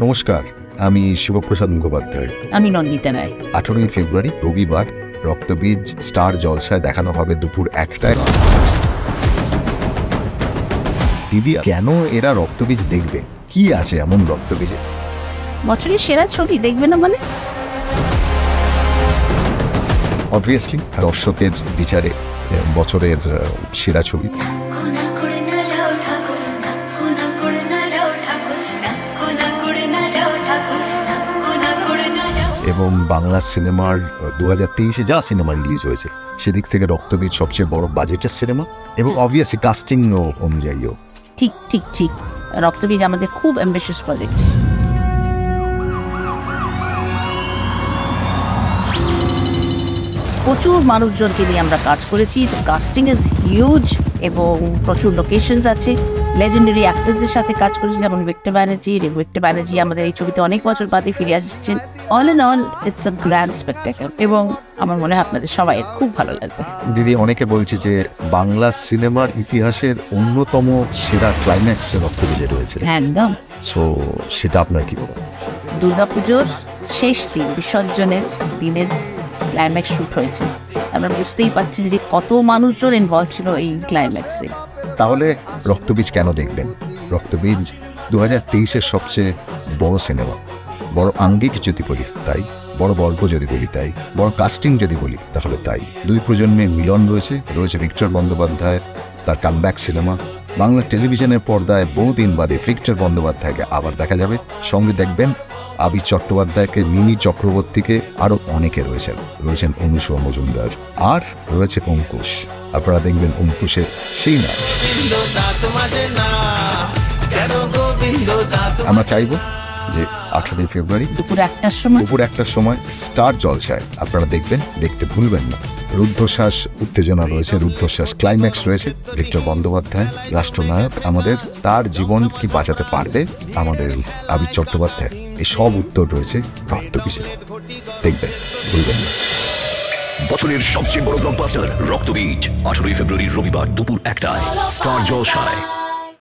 নমস্কার, আমি শিবপ্রসাদ মুখোপাধ্যায়। আমি নন্দিতা রায়। 18ই ফেব্রুয়ারি রবিবার রক্তবীজ স্টার জলসায় দেখানো হবে দুপুর 1টায়। দিদি, কেন এরা রক্তবীজ দেখবে? কি আছে এমন রক্তবীজে? বছরের সেরা ছবি দেখবে না মানে? অবভিয়াসলি দর্শকের বিচারে বছরের সেরা ছবি। এবং বাংলা সিনেমার 2023-এ যা সিনেমা রিলিজ হয়েছে সেদিক থেকে রক্তবীজ সবচেয়ে বড় বাজেটের সিনেমা এবং অবভিয়াসলি কাস্টিং অনুযায়ীও। ঠিক ঠিক ঠিক রক্তবীজ আমাদের খুব অ্যাম্বিশিয়াস প্রজেক্ট। প্রচুর মানুষজনকে নিয়ে আমরা কাজ করেছি। কাস্টিং ইজ হিউজ এবং প্রচুর লোকেশনস আছে। লেজেন্ডারি অ্যাক্টরসদের সাথে কাজ করেছি, যেমন ভিক্টর ব্যানার্জি আমাদের এই ছবিতে অনেক বছর বাদে ফিরে আসছেন। All in all it's a grand spectacle এবং আমার মনে হয় আপনাদের সবাই খুব ভালো লাগবে। দিদি, অনেকে বলছে যে বাংলা সিনেমার ইতিহাসের অন্যতম সেরা ক্লাইম্যাক্স রক্তবীজে রয়েছে। একদম। সো সেটা আপনার কি বলবেন? দুর্গাপুজোর শেষ দিন, বিসর্জনের দিনের ক্লাইম্যাক্স শুট হয়েছে। আমরা বুঝতেই পারছি যে কত মানুষজন ইনভলভ ছিল এই ক্লাইম্যাক্সে। তাহলে রক্তবীজ কেন দেখবেন? রক্তবীজ 2023-এর সবচেয়ে বড় সিনেমা। বড় আঙ্গিক যদি বলি তাই, বড় গল্প যদি বলি তাই, বড় কাস্টিং যদি বলি তাহলে তাই। দুই প্রজন্মের মিলন রয়েছে ভিক্টর বন্দ্যোপাধ্যায়ের তার কামব্যাক সিনেমা। বাংলা টেলিভিশনের পর্দায় বহুদিন বাদে ভিক্টর বন্দ্যোপাধ্যায়কে আবার দেখা যাবে। সঙ্গে দেখবেন আবির চট্টোপাধ্যায়কে, মিমি চক্রবর্তীকে, আরও অনেকে রয়েছেন অনুসুয়া মজুমদার, আর রয়েছে অঙ্কুশ। আপনারা দেখবেন অঙ্কুশের সেই নাচ। আমরা চাইব যে 18ই ফেব্রুয়ারি দুপুর 1টার সময় স্টার জলসায় আপনারা দেখতে ভুলবেন না। রুদ্ধশ্বাস উত্তেজনা রয়েছে, রুদ্ধশ্বাস ক্লাইম্যাক্স রয়েছে। ভিক্টর বন্দ্যোপাধ্যায় রাষ্ট্রনায়ক আমাদের, তার জীবন কি বাঁচাতে পারবে আমাদের আবির চট্টোপাধ্যায়, এই সব উত্তর রয়েছে রক্তবীজে। দেখবেন, ভুলবেন না। বছরের সবচেয়ে বড় ব্লকবাস্টার রক্তবীজ 18ই ফেব্রুয়ারি রবিবার দুপুর 1টায় স্টার জলসায়।